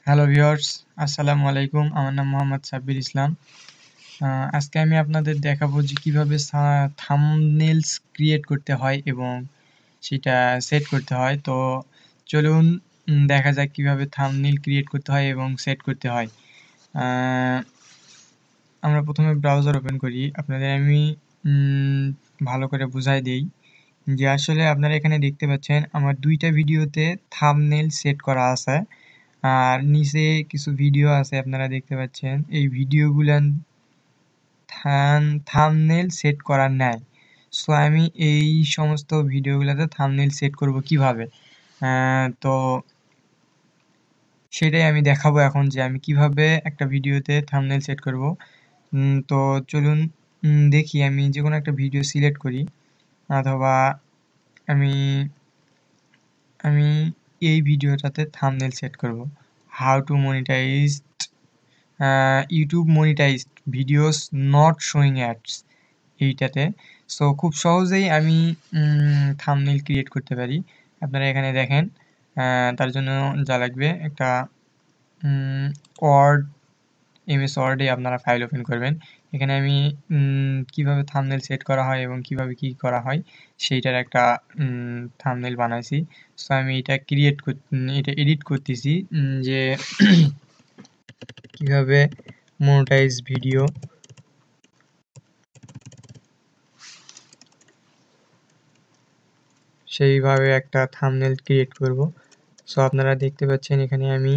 Hello viewers, আসসালামু আলাইকুম। আমার নাম মোহাম্মদ সাব্বির ইসলাম। আজকে আমি আপনাদের দেখাবো যে কিভাবে থাম্বনেইলস ক্রিয়েট করতে হয় এবং সেটা সেট করতে হয়। তো চলুন দেখা যাক কিভাবে থাম্বনেইল ক্রিয়েট করতে হয় এবং সেট করতে হয়। আমরা প্রথমে ব্রাউজার ওপেন করি। আপনাদের আমি ভালো করে বুঝাই দেই যে আসলে আপনারা এখানে দেখতে পাচ্ছেন আমার ২ টা ভিডিওতে থাম্বনেইল সেট করা আছে। আর নিচে কিছু ভিডিও আছে আপনারা দেখতে পাচ্ছেন। এই ভিডিওগুলান থাম্বনেইল সেট করা নাই। সো আমি এই সমস্ত ভিডিওগুলাতে থাম্বনেইল সেট করব কিভাবে? তো সেটাই আমি দেখাবো এখন যে আমি কিভাবে একটা ভিডিওতে থাম্বনেইল সেট করব। তো চলুন দেখি আমি যেকোনো একটা ভিডিও সিলেক্ট করি অথবা আমি আমি এই ভিডিওটাতে থাম্বনেইল সেট করব। How to monetize YouTube monetized videos not showing ads এইটাতে। সো খুব সহজেই আমি থাম্বনেইল ক্রিয়েট করতে পারি। আপনারা এখানে দেখেন তার জন্য যা লাগবে একটা ওয়ার্ড এমএস ওয়ার্ডে আপনারা ফাইল ওপেন করবেন। এখানে আমি কিভাবে থাম্বনেইল সেট করা হয় এবং কিভাবে কি করা হয় সেইটার একটা থাম্বনেইল বানাইছি। সো আমি এটা এটা এডিট করতেছি যে কিভাবে মনিটাইজ ভিডিও সেইভাবে একটা থাম্বনেইল ক্রিয়েট করব। সো আপনারা দেখতে পাচ্ছেন এখানে আমি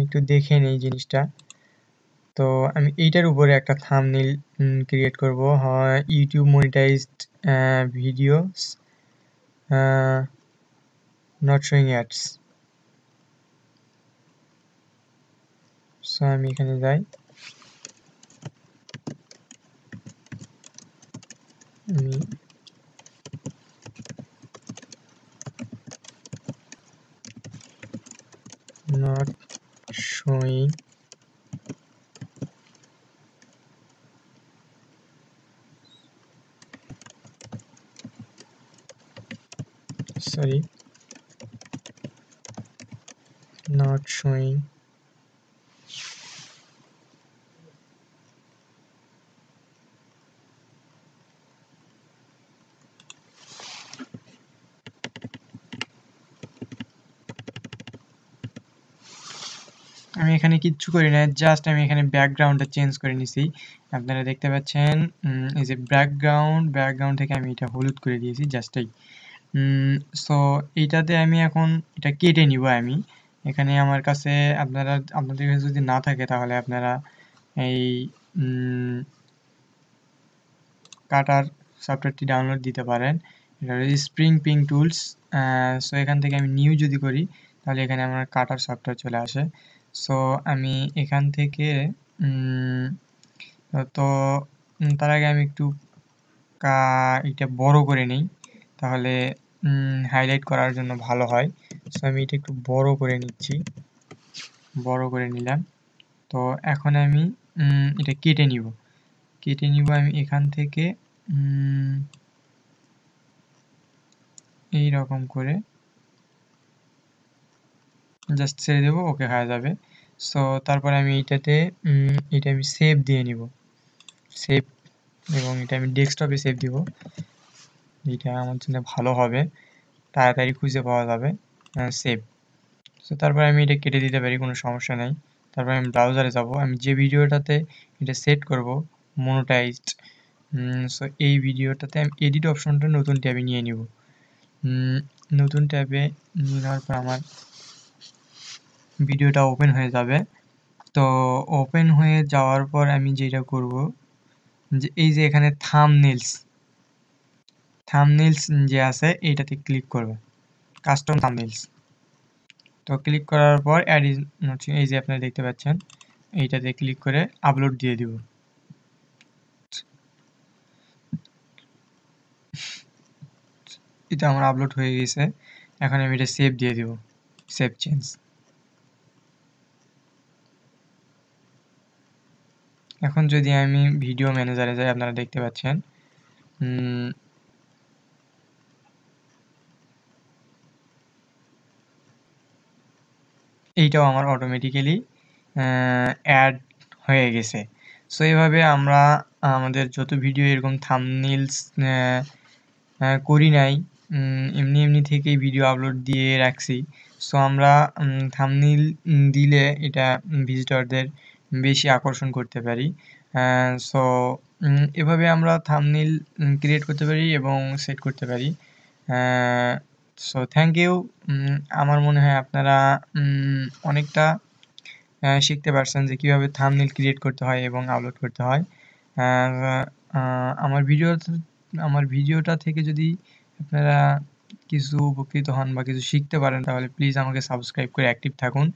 একটু দেখে নেই জিনিসটা। তো আমি এইটার উপরে একটা থাম্বনেইল ক্রিয়েট করব। হয় YouTube monetized videos not showing ads. So আমি এখানে যাই। আমি not showing sorry not showing আমি এখানে কিচ্ছু করি না, জাস্ট আমি এখানে ব্যাকগ্রাউন্ডটা চেঞ্জ করে নিছি। আপনারা দেখতে পাচ্ছেন এই যে ব্যাকগ্রাউন্ড থেকে আমি এটা হলুদ করে দিয়েছি জাস্ট এই। সো এইটাতে আমি এখন এটা কেটে নিব আমি। এখানে আমার কাছে আপনাদের কাছে যদি না থাকে তাহলে আপনারা এই কাটার সফটওয়্যারটি ডাউনলোড দিতে পারেন। এটা হচ্ছে স্প্রিং পিং টুলস। সো এখান থেকে আমি নিউ যদি করি তাহলে এখানে আমার কাটার সফটওয়্যার চলে আসে। সো আমি এখান থেকে তো তার আগে আমি একটু এটা বড় করে নিই, তাহলে হাইলাইট করার জন্য ভালো হয়। সো আমি এটা একটু বড় করে নিচ্ছি, বড় করে নিলাম। তো এখন আমি এটা কেটে নিব আমি এখান থেকে এই রকম করে জাস্ট ছেড়ে দেবো, ওকে হয়ে যাবে। সো তারপরে আমি এইটাতে এটা আমি সেভ দিয়ে নিব, সেভ, এবং এটা আমি ডেস্কটপে সেভ দিব। এটা আমার জন্য ভালো হবে, তাড়াতাড়ি খুঁজে পাওয়া যাবে। সেভ। সো তারপরে আমি এটা কেটে দিতে পারি, কোনো সমস্যা নেই। তারপরে আমি ব্রাউজারে যাব, আমি যে ভিডিওটাতে এটা সেট করব মনোটাইজড, সো এই ভিডিওটাতে আমি এডিট অপশনটা নতুন ট্যাবে নিয়ে নিব। নতুন ট্যাবে নিয়ে নেওয়ার পর আমার ভিডিওটা ওপেন হয়ে যাবে। তো ওপেন হয়ে যাওয়ার পর আমি যেটা করব যে এই যে এখানে থাম্বনেইলস যে আছে এইটাতে ক্লিক করব, কাস্টম থাম্বনেইলস। তো ক্লিক করার পর এই যে আপনারা দেখতে পাচ্ছেন এইটাতে ক্লিক করে আপলোড দিয়ে দিব। এটা আমার আপলোড হয়ে গেছে। এখন আমি এটা সেভ দিয়ে দিব, সেভ চেঞ্জ। এখন যদি আমি ভিডিও ম্যানেজারে যাই, আপনারা দেখতে পাচ্ছেন এইটাও আমার অটোমেটিক্যালি অ্যাড হয়ে গেছে। সো এভাবে আমরা আমাদের যত ভিডিও এরকম থাম্বনেইলস করি নাই, এমনি থেকেই ভিডিও আপলোড দিয়ে রাখছি। সো আমরা থাম্বনেইল দিলে এটা ভিজিটরদের বেশি আকর্ষণ করতে পারি। সো এভাবে আমরা থাম্বনেইল ক্রিয়েট করতে পারি এবং সেট করতে পারি। So thank you. আমার মনে হয় আপনারা অনেকটা শিখতে পারছেন যে কীভাবে থাম্বনেইল ক্রিয়েট করতে হয় এবং আপলোড করতে হয়। আমার ভিডিওটা থেকে যদি আপনারা কিছু উপকৃত হন বা কিছু শিখতে পারেন তাহলে প্লিজ আমাকে সাবস্ক্রাইব করে অ্যাক্টিভ থাকুন,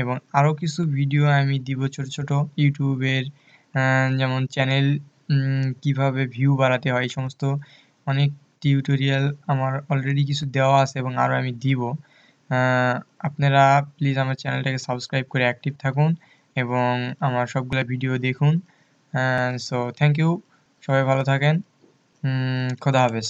এবং আরও কিছু ভিডিও আমি দিব ছোট ছোট ইউটিউবের, যেমন চ্যানেল কীভাবে ভিউ বাড়াতে হয় এই সমস্ত অনেক টিউটোরিয়াল আমার অলরেডি কিছু দেওয়া আছে এবং আরও আমি দিব। আপনারা প্লিজ আমার চ্যানেলটাকে সাবস্ক্রাইব করে অ্যাক্টিভ থাকুন এবং আমার সবগুলা ভিডিও দেখুন। সো থ্যাংক ইউ, সবাই ভালো থাকেন। খোদা হাফেজ।